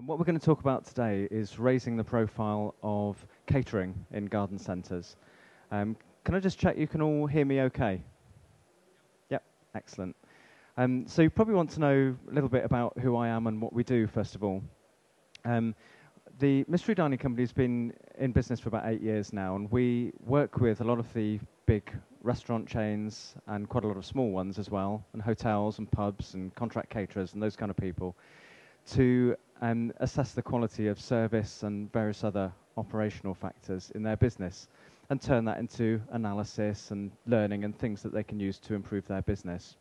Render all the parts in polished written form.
And what we're going to talk about today is raising the profile of catering in garden centres. Can I just check you can all hear me okay? Yep, excellent. So you probably want to know a little bit about who I am and what we do, first of all. The Mystery Dining Company has been in business for about 8 years now, and we work with a lot of the big restaurant chains and quite a lot of small ones as well, and hotels and pubs and contract caterers and those kind of people, to assess the quality of service and various other operational factors in their business and turn that into analysis and learning and things that they can use to improve their business.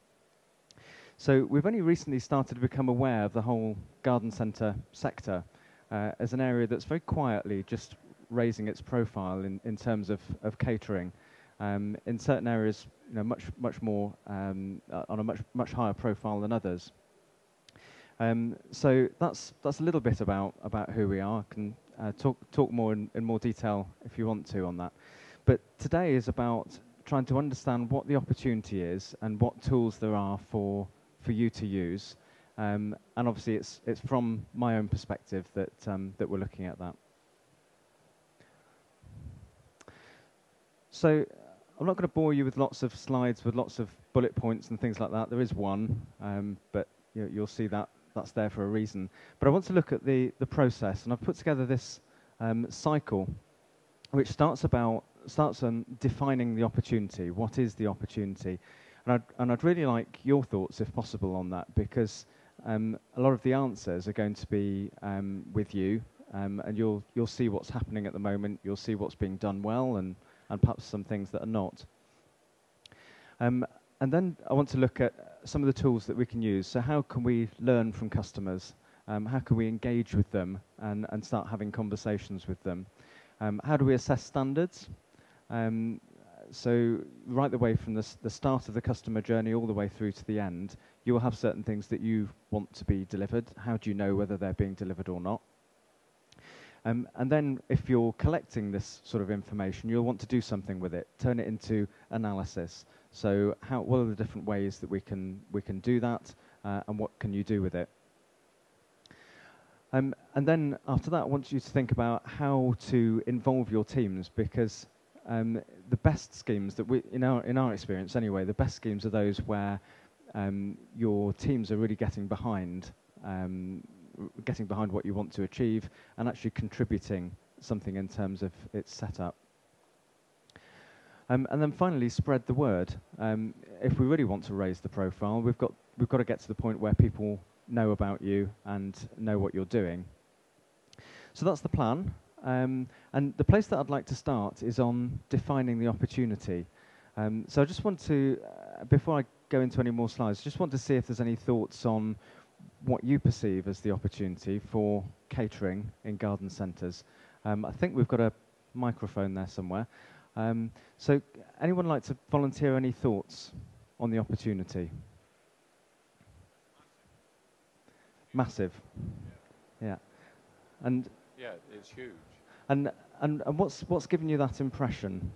So we've only recently started to become aware of the whole garden centre sector as an area that's very quietly just raising its profile in terms of catering. In certain areas, much more on a much higher profile than others. So that's a little bit about who we are. I can talk more in more detail if you want to on that. But today is about trying to understand what the opportunity is and what tools there are for you to use. And obviously it's from my own perspective that we're looking at that. So I'm not going to bore you with lots of slides with lots of bullet points and things like that. There is one, but you'll see that that's there for a reason. But I want to look at the process, and I've put together this cycle, which starts on defining the opportunity. What is the opportunity? And I'd really like your thoughts, if possible, on that, because a lot of the answers are going to be with you, and you'll see what's happening at the moment. You'll see what's being done well, and perhaps some things that are not. And then I want to look at some of the tools that we can use. So how can we learn from customers? How can we engage with them and start having conversations with them? How do we assess standards? So right the way from the start of the customer journey all the way through to the end, you will have certain things that you want to be delivered. How do you know whether they're being delivered or not? And then if you're collecting this sort of information, you'll want to do something with it, turn it into analysis. So what are the different ways that we can do that, and what can you do with it? And then after that, I want you to think about how to involve your teams, because the best schemes that in our experience anyway, the best schemes are those where your teams are really getting behind what you want to achieve and actually contributing something in terms of its setup. And then finally, spread the word. If we really want to raise the profile, we've got to get to the point where people know about you and know what you're doing. So that's the plan. And the place that I'd like to start is on defining the opportunity. So I just want to, before I go into any more slides, just want to see if there's any thoughts on what you perceive as the opportunity for catering in garden centres. I think we've got a microphone there somewhere. So anyone like to volunteer any thoughts on the opportunity? Massive. Yeah. And yeah, it's huge. And what's given you that impression?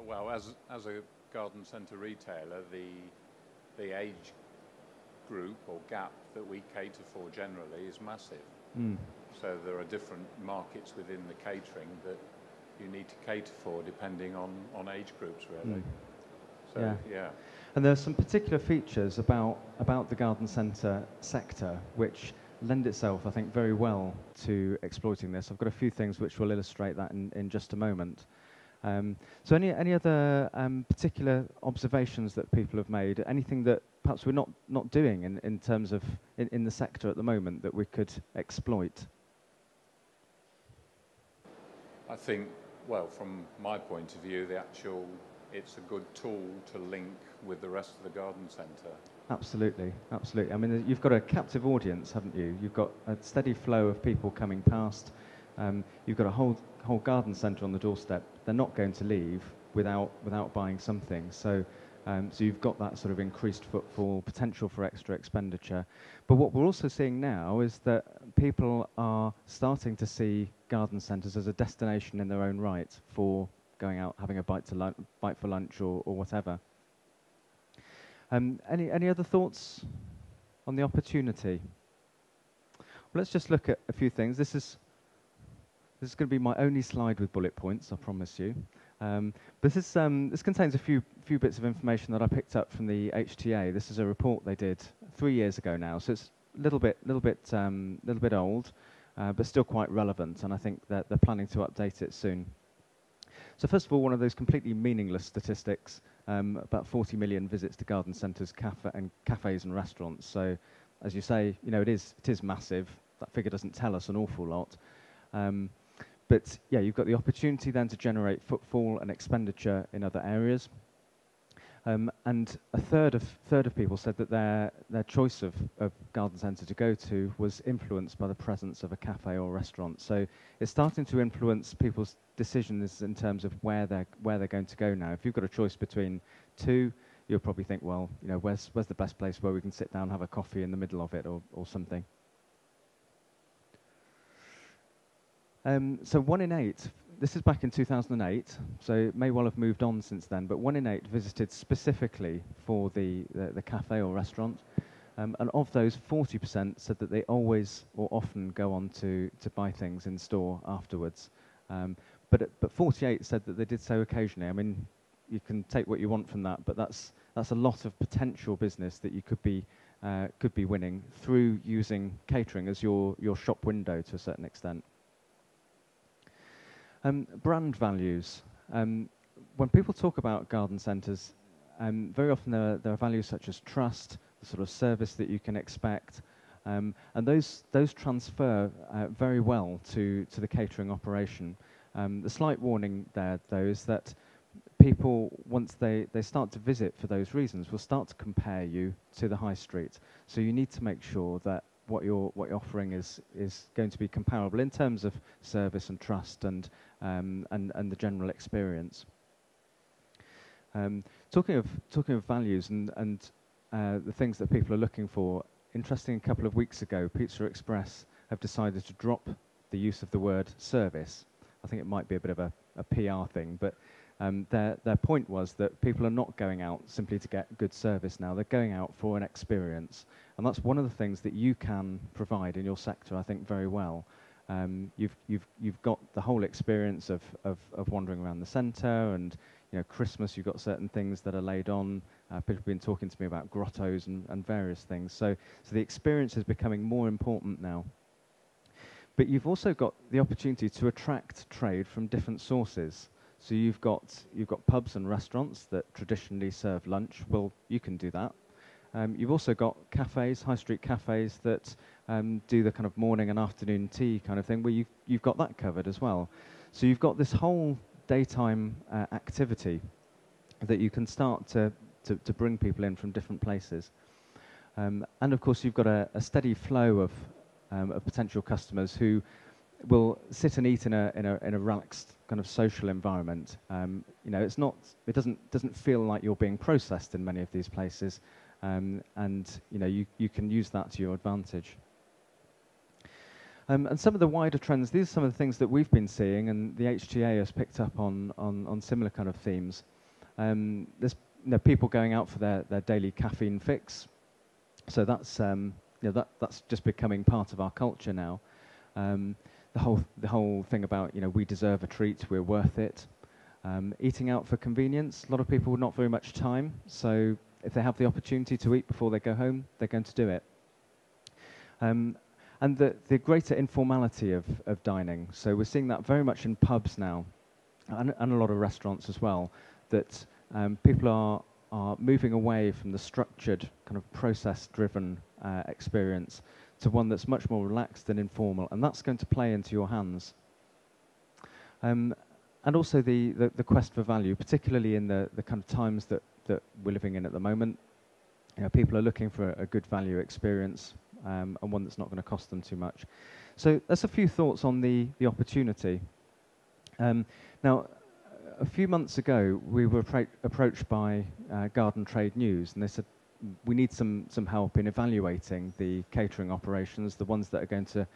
Well, as a garden centre retailer, the age group or gap that we cater for generally is massive. Mm. So there are different markets within the catering that you need to cater for depending on age groups, really. Mm. So yeah. And there are some particular features about the garden centre sector which lend itself, I think, very well to exploiting this. I've got a few things which will illustrate that in just a moment. So any other particular observations that people have made? Anything that perhaps we're not doing in terms of in the sector at the moment that we could exploit? I think, well, from my point of view, it's a good tool to link with the rest of the garden centre. Absolutely, absolutely. I mean, you've got a captive audience, haven't you? You've got a steady flow of people coming past. You've got a whole garden centre on the doorstep. They're not going to leave without buying something. So you've got that sort of increased footfall, potential for extra expenditure. But what we're also seeing now is that people are starting to see garden centres as a destination in their own right for going out, having a bite for lunch or whatever. Any other thoughts on the opportunity? let's just look at a few things. This is going to be my only slide with bullet points, I promise you. But this contains a few bits of information that I picked up from the HTA. This is a report they did 3 years ago now, so it's a little bit old, but still quite relevant. And I think that they're planning to update it soon. So first of all, one of those completely meaningless statistics: about 40 million visits to garden centres, cafes, and restaurants. So, as you say, it is massive. That figure doesn't tell us an awful lot. But yeah, you've got the opportunity then to generate footfall and expenditure in other areas. And a third of people said that their choice of garden centre to go to was influenced by the presence of a cafe or restaurant. So it's starting to influence people's decisions in terms of where they're going to go now. If you've got a choice between two, you'll probably think, well, where's the best place where we can sit down and have a coffee in the middle of it or something. So 1 in 8, this is back in 2008, so it may well have moved on since then, but 1 in 8 visited specifically for the cafe or restaurant. And of those, 40% said that they always or often go on to buy things in store afterwards. But 48 said that they did so occasionally. I mean, you can take what you want from that, but that's a lot of potential business that you could be winning through using catering as your shop window to a certain extent. Brand values. When people talk about garden centres, very often there are values such as trust, the sort of service that you can expect, and those transfer very well to the catering operation. The slight warning there, though, is that people, once they start to visit for those reasons, will start to compare you to the high street. So you need to make sure that what you're offering is going to be comparable in terms of service and trust and the general experience. Talking of values and the things that people are looking for, interesting, a couple of weeks ago, Pizza Express have decided to drop the use of the word service. I think it might be a bit of a PR thing, but their point was that people are not going out simply to get good service now. They're going out for an experience. And that's one of the things that you can provide in your sector, I think, very well. You've got the whole experience of wandering around the centre, and Christmas, you've got certain things that are laid on. People have been talking to me about grottos and various things. So the experience is becoming more important now. But you've also got the opportunity to attract trade from different sources. So you've got pubs and restaurants that traditionally serve lunch. Well, you can do that. You've also got cafes, high street cafes that do the kind of morning and afternoon tea kind of thing, where you've got that covered as well. So you've got this whole daytime activity that you can start to bring people in from different places. And of course, you've got a steady flow of potential customers who will sit and eat in a relaxed kind of social environment. It doesn't feel like you're being processed in many of these places. And you can use that to your advantage. And some of the wider trends, these are some of the things that we've been seeing, and the HTA has picked up on similar kind of themes. There's people going out for their daily caffeine fix, so that's just becoming part of our culture now. The whole thing about we deserve a treat, we're worth it. Eating out for convenience, a lot of people with not very much time, so if they have the opportunity to eat before they go home, they're going to do it. And the greater informality of dining. So we're seeing that very much in pubs now, and a lot of restaurants as well, that people are moving away from the structured, kind of process-driven experience to one that's much more relaxed and informal, and that's going to play into your hands. And also the quest for value, particularly in the kind of times that we're living in at the moment. People are looking for a good value experience, and one that's not going to cost them too much. So that's a few thoughts on the opportunity. Now, a few months ago, we were approached by Garden Trade News, and they said, we need some help in evaluating the catering operations, the ones that are going to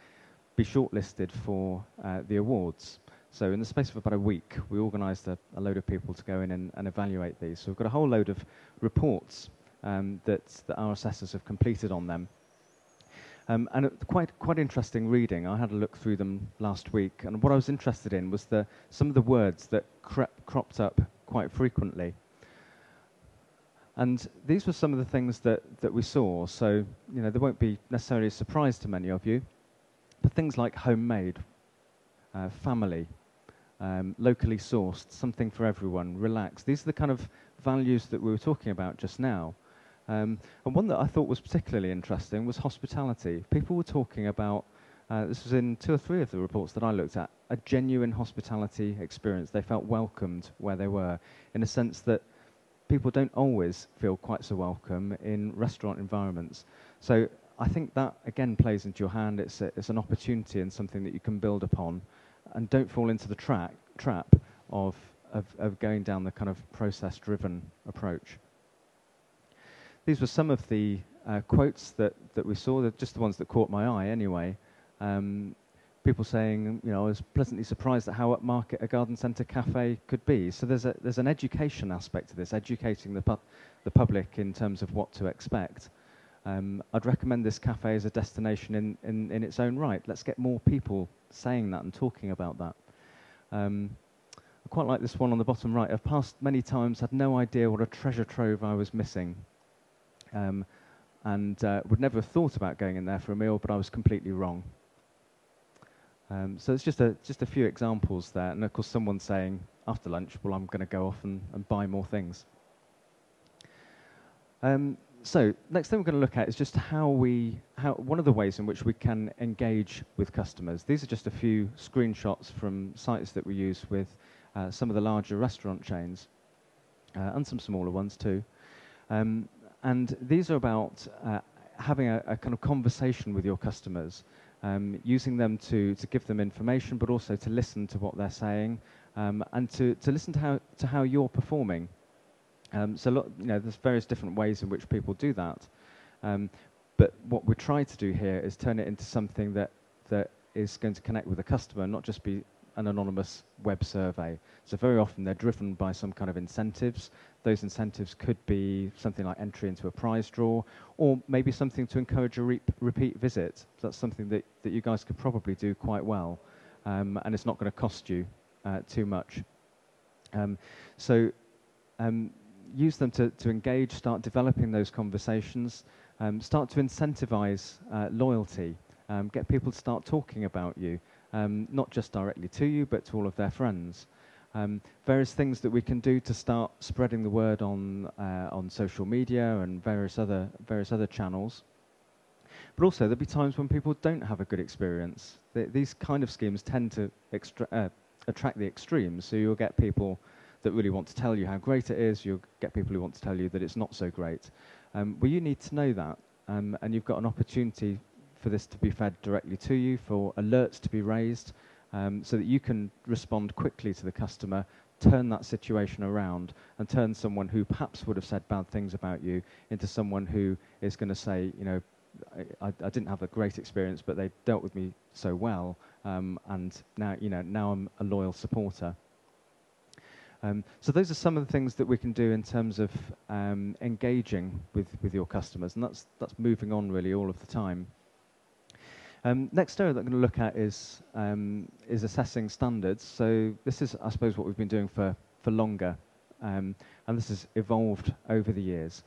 be shortlisted for the awards. So in the space of about a week, we organised a load of people to go in and evaluate these. So we've got a whole load of reports that our assessors have completed on them. And quite interesting reading. I had a look through them last week, and what I was interested in was some of the words that cropped up quite frequently. And these were some of the things that we saw. So, you know, they won't be necessarily a surprise to many of you, but things like homemade, family, locally sourced, something for everyone, relaxed. These are the kind of values that we were talking about just now. And one that I thought was particularly interesting was hospitality. People were talking about, this was in 2 or 3 of the reports that I looked at, a genuine hospitality experience. They felt welcomed where they were, in a sense that people don't always feel quite so welcome in restaurant environments. So I think that, again, plays into your hand. It's an opportunity and something that you can build upon. And don't fall into the trap of going down the kind of process-driven approach. These were some of the quotes that we saw. They're just the ones that caught my eye anyway. People saying, you know, I was pleasantly surprised at how upmarket a garden centre cafe could be. So there's an education aspect to this, educating the public in terms of what to expect. I'd recommend this cafe as a destination in its own right. Let's get more people saying that and talking about that. I quite like this one on the bottom right. I've passed many times, had no idea what a treasure trove I was missing. And would never have thought about going in there for a meal, but I was completely wrong. So it's just a few examples there, and of course someone saying after lunch, well, I'm going to go off and buy more things. So next thing we're going to look at is just one of the ways in which we can engage with customers. These are just a few screenshots from sites that we use with some of the larger restaurant chains and some smaller ones too. And these are about having a kind of conversation with your customers, using them to give them information, but also to listen to what they're saying, and to listen to how you're performing. So you know, there's various different ways in which people do that. But what we try to do here is turn it into something that is going to connect with the customer, not just be an anonymous web survey. So very often they're driven by some kind of incentives. Those incentives could be something like entry into a prize draw, or maybe something to encourage a repeat visit. So that's something that you guys could probably do quite well, and it's not going to cost you too much. Use them to engage, start developing those conversations, start to incentivize loyalty, get people to start talking about you, not just directly to you, but to all of their friends. Various things that we can do to start spreading the word on social media and various other channels. But also there'll be times when people don't have a good experience. These kind of schemes tend to attract the extremes, so you'll get people that really want to tell you how great it is. You'll get people who want to tell you that it's not so great. Well, you need to know that, and you've got an opportunity for this to be fed directly to you, for alerts to be raised, so that you can respond quickly to the customer, turn that situation around, and turn someone who perhaps would have said bad things about you into someone who is going to say, you know, I didn't have a great experience, but they dealt with me so well, and now I'm a loyal supporter. So those are some of the things that we can do in terms of engaging with your customers, and that's moving on really all of the time. Next area that I'm going to look at is assessing standards. So this is, I suppose, what we've been doing for longer, and this has evolved over the years.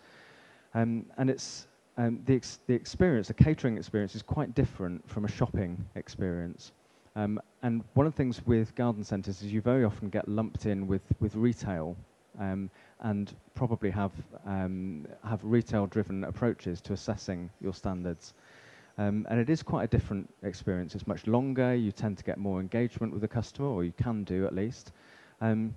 And it's the experience, the catering experience, is quite different from a shopping experience. And one of the things with garden centres is you very often get lumped in with retail, and probably have retail-driven approaches to assessing your standards. And it is quite a different experience. It's much longer. You tend to get more engagement with the customer, or you can do at least. And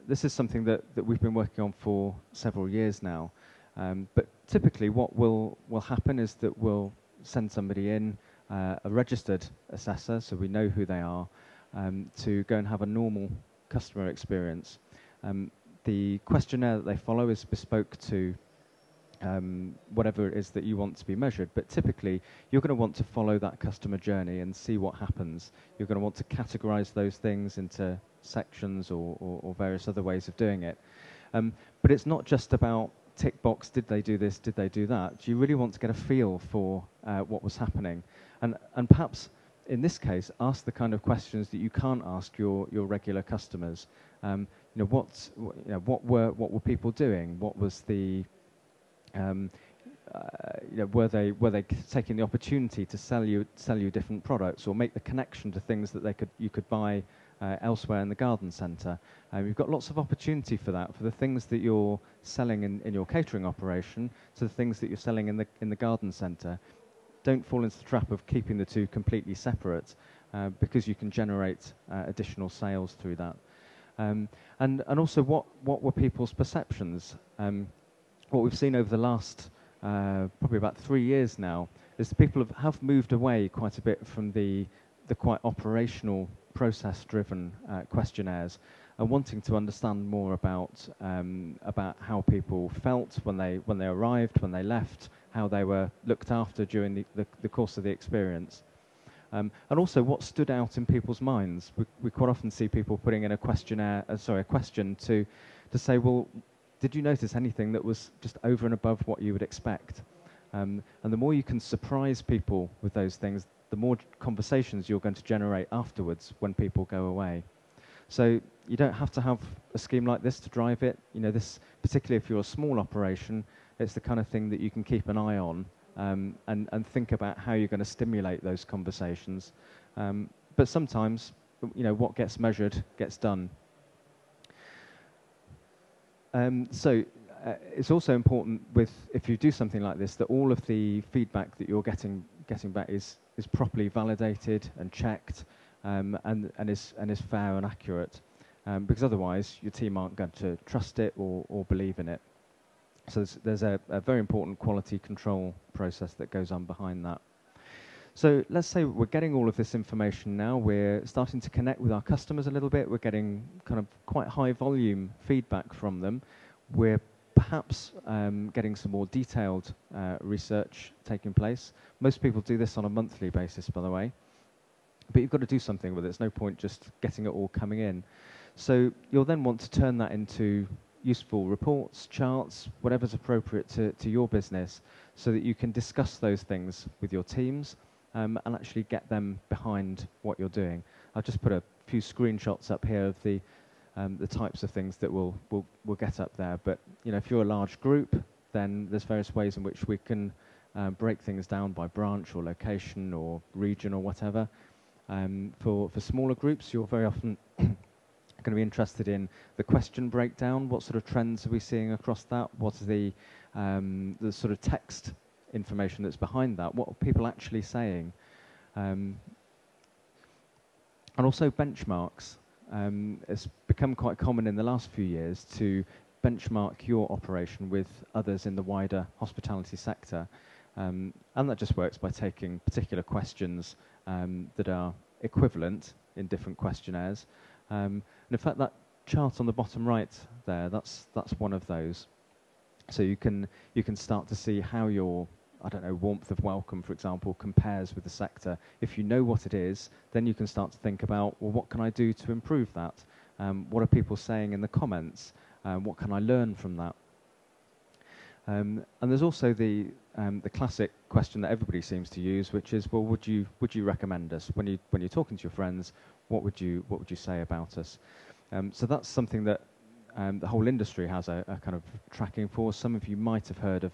this is something that we've been working on for several years now. But typically what will happen is that we'll send somebody in, a registered assessor, so we know who they are, to go and have a normal customer experience. The questionnaire that they follow is bespoke to whatever it is that you want to be measured, but typically you're going to want to follow that customer journey and see what happens. You're going to want to categorize those things into sections or various other ways of doing it. But it's not just about tick box, did they do this, did they do that? Do you really want to get a feel for what was happening? And perhaps in this case, ask the kind of questions that you can't ask your regular customers. What were people doing? What was the were they taking the opportunity to sell you different products, or make the connection to things that you could buy elsewhere in the garden centre? You've got lots of opportunity for that, for the things that you're selling in your catering operation to the things that you're selling in the garden centre. Don't fall into the trap of keeping the two completely separate, because you can generate additional sales through that. And also, what were people's perceptions? What we've seen over the last probably about 3 years now is that people have moved away quite a bit from the quite operational, process-driven questionnaires, and wanting to understand more about how people felt when they arrived, when they left, how they were looked after during the course of the experience. And also what stood out in people's minds. We quite often see people putting in a question to say, well, did you notice anything that was just over and above what you would expect? And the more you can surprise people with those things, the more conversations you're going to generate afterwards when people go away. So you don't have to have a scheme like this to drive it. This, particularly if you're a small operation, it's the kind of thing that you can keep an eye on and think about how you're going to stimulate those conversations. But sometimes, what gets measured gets done. It's also important if you do something like this, that all of the feedback that you're getting back is properly validated and checked, and is fair and accurate, because otherwise your team aren't going to trust it or believe in it. So there's a very important quality control process that goes on behind that. So let's say we're getting all of this information now, we're starting to connect with our customers a little bit, we're getting kind of quite high volume feedback from them, we're perhaps getting some more detailed research taking place. Most people do this on a monthly basis, by the way, but you've got to do something with it. There's no point just getting it all coming in. So you'll then want to turn that into useful reports, charts, whatever's appropriate to your business, so that you can discuss those things with your teams, and actually get them behind what you're doing. I've just put a few screenshots up here of the types of things that we'll get up there. But if you're a large group, then there's various ways in which we can break things down by branch or location or region or whatever. For smaller groups, you're very often going to be interested in the question breakdown. What sort of trends are we seeing across that? What's the sort of text information that's behind that? What are people actually saying? And also benchmarks. It's become quite common in the last few years to benchmark your operation with others in the wider hospitality sector. And that just works by taking particular questions that are equivalent in different questionnaires. And in fact, that chart on the bottom right there, that's one of those. So you can start to see how your, warmth of welcome, for example, compares with the sector. If you know what it is, then you can start to think about, well, what can I do to improve that? What are people saying in the comments? What can I learn from that? And there's also the classic question that everybody seems to use, which is, well, would you recommend us when you're talking to your friends? What would you say about us? So that's something that the whole industry has a kind of tracking for. Some of you might have heard of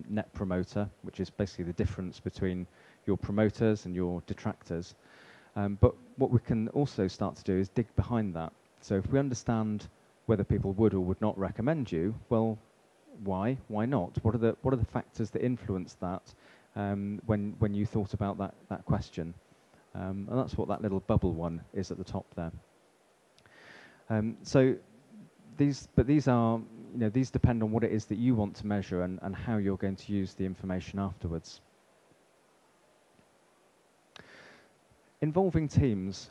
Net Promoter, which is basically the difference between your promoters and your detractors. But what we can also start to do is dig behind that. So if we understand whether people would or would not recommend you, well, why? Why not? What are the factors that influence that when you thought about that question? And that's what that little bubble one is at the top there. So these are, these depend on what it is that you want to measure and how you're going to use the information afterwards. Involving teams.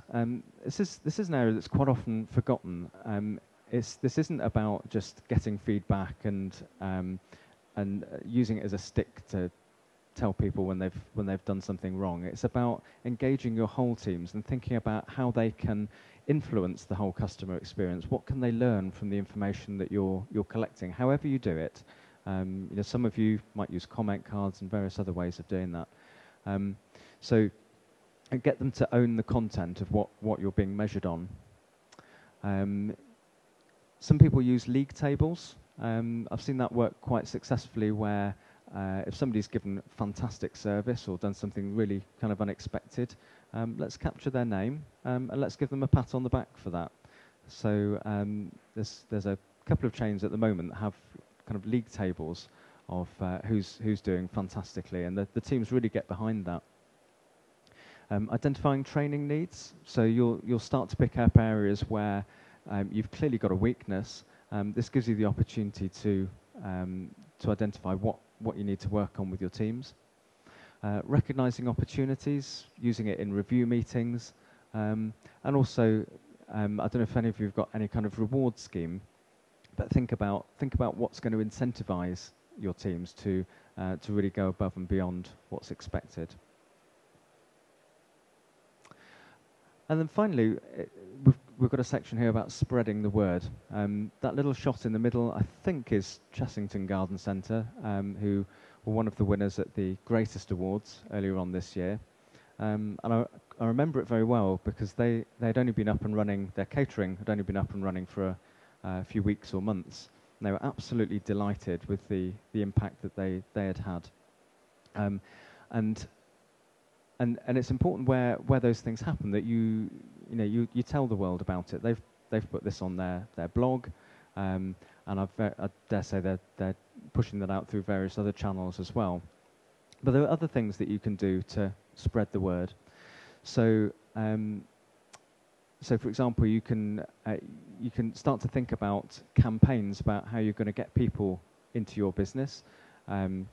This is an area that's quite often forgotten. This isn't about just getting feedback and using it as a stick to tell people when they've done something wrong. It's about engaging your whole teams and thinking about how they can influence the whole customer experience. What can they learn from the information that you're collecting, however you do it? Some of you might use comment cards and various other ways of doing that. So and get them to own the content of what you're being measured on. Some people use league tables. I've seen that work quite successfully where if somebody's given fantastic service or done something really kind of unexpected, let's capture their name and let's give them a pat on the back for that. So there's a couple of chains at the moment that have kind of league tables of who's doing fantastically, and the teams really get behind that. Identifying training needs. So you'll start to pick up areas where you've clearly got a weakness. This gives you the opportunity to identify what you need to work on with your teams. Recognizing opportunities, using it in review meetings, and also I don't know if any of you have got any kind of reward scheme, but think about what's going to incentivize your teams to really go above and beyond what's expected. And then finally, we've got a section here about spreading the word. That little shot in the middle, I think, is Chessington Garden Centre, who were one of the winners at the Greatest Awards earlier on this year. And I remember it very well because they'd only been up and running, their catering had only been up and running for a few weeks or months. And they were absolutely delighted with the impact that they had had. And it's important where those things happen that you tell the world about it. They've put this on their blog, and I dare say they're pushing that out through various other channels as well. But there are other things that you can do to spread the word. So for example, you can start to think about campaigns about how you're going to get people into your business. And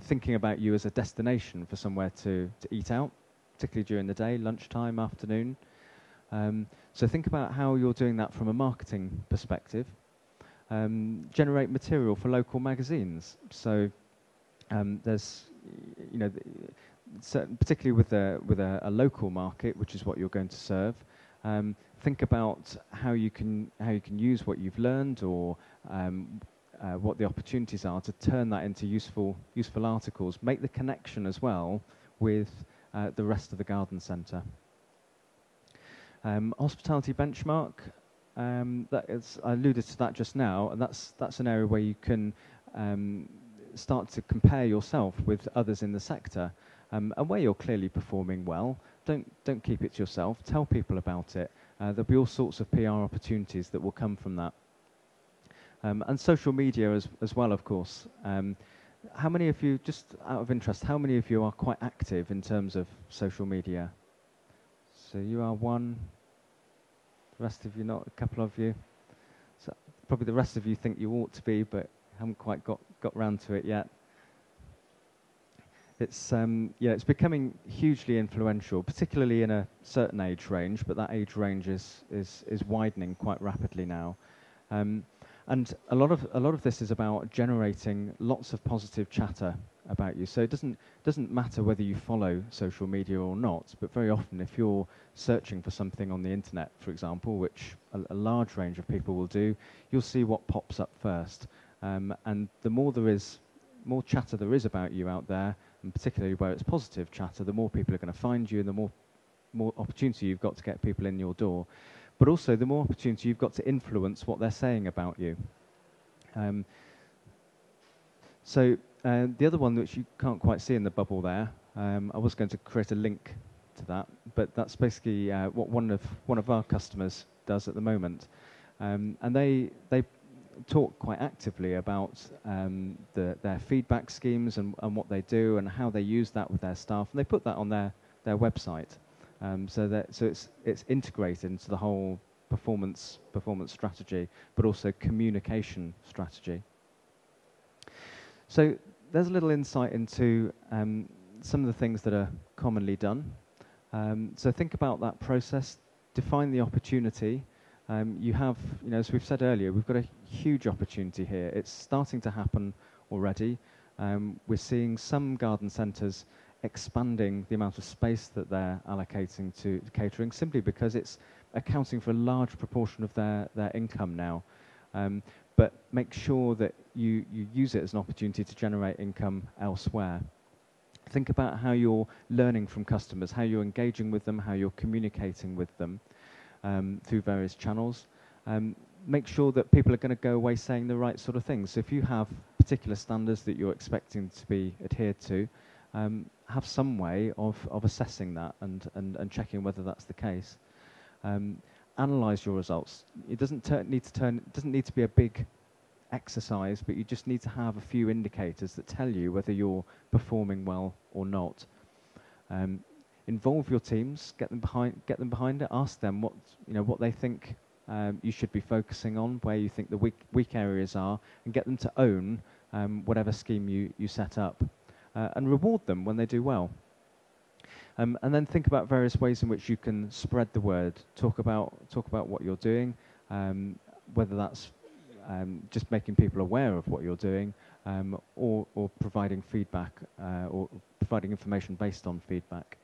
thinking about you as a destination for somewhere to eat out, particularly during the day, lunchtime, afternoon. So think about how you're doing that from a marketing perspective. Generate material for local magazines. So there's, particularly with a local market, which is what you're going to serve. Think about how you can use what you've learned or what the opportunities are to turn that into useful articles. Make the connection as well with the rest of the garden centre. Hospitality benchmark. I alluded to that just now, and that's an area where you can start to compare yourself with others in the sector, and where you're clearly performing well. Don't keep it to yourself. Tell people about it. There'll be all sorts of PR opportunities that will come from that. And social media as well, of course. How many of you, just out of interest, how many of you are quite active in terms of social media? So you are one, the rest of you not, a couple of you. So probably the rest of you think you ought to be, but haven't quite got round to it yet. It's it's becoming hugely influential, particularly in a certain age range, but that age range is widening quite rapidly now. And a lot of this is about generating lots of positive chatter about you. So it doesn't matter whether you follow social media or not, but very often if you're searching for something on the internet, for example, which a large range of people will do, you'll see what pops up first. And the more chatter there is about you out there, and particularly where it's positive chatter, the more people are going to find you, and the more opportunity you've got to get people in your door. But also the more opportunity you've got to influence what they're saying about you. The other one which you can't quite see in the bubble there, I was going to create a link to that, but that's basically what one of our customers does at the moment. And they talk quite actively about their feedback schemes and what they do and how they use that with their staff, and they put that on their website. So it's integrated into the whole performance strategy, but also communication strategy. So there's a little insight into some of the things that are commonly done. So think about that process, define the opportunity. You have, as we've said earlier, we've got a huge opportunity here. It's starting to happen already. We're seeing some garden centres expanding the amount of space that they're allocating to catering, simply because it's accounting for a large proportion of their income now. but make sure that you use it as an opportunity to generate income elsewhere. Think about how you're learning from customers, how you're engaging with them, how you're communicating with them through various channels. Make sure that people are going to go away saying the right sort of things. So if you have particular standards that you're expecting to be adhered to, have some way of assessing that and checking whether that's the case. Analyze your results. It doesn't need to be a big exercise, but you just need to have a few indicators that tell you whether you're performing well or not. Involve your teams, get them behind it. Ask them what they think you should be focusing on, where you think the weak areas are, and get them to own whatever scheme you set up, and reward them when they do well. And then think about various ways in which you can spread the word. Talk about what you're doing, whether that's just making people aware of what you're doing, or providing feedback, or providing information based on feedback.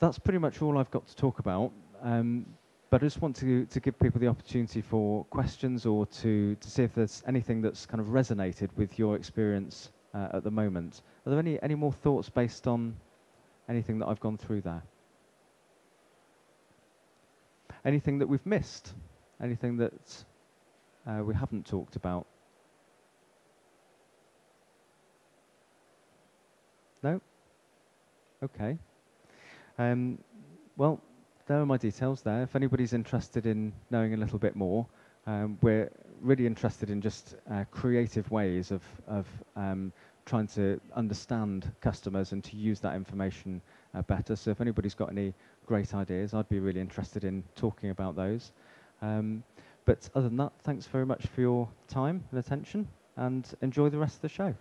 That's pretty much all I've got to talk about. But I just want to give people the opportunity for questions, or to see if there's anything that's kind of resonated with your experience at the moment. Are there any more thoughts based on anything that I've gone through there? Anything that we've missed? Anything that we haven't talked about? No? Okay. Well, there are my details there. If anybody's interested in knowing a little bit more, we're really interested in just creative ways of trying to understand customers and to use that information better. So if anybody's got any great ideas, I'd be really interested in talking about those. But other than that, thanks very much for your time and attention, and enjoy the rest of the show.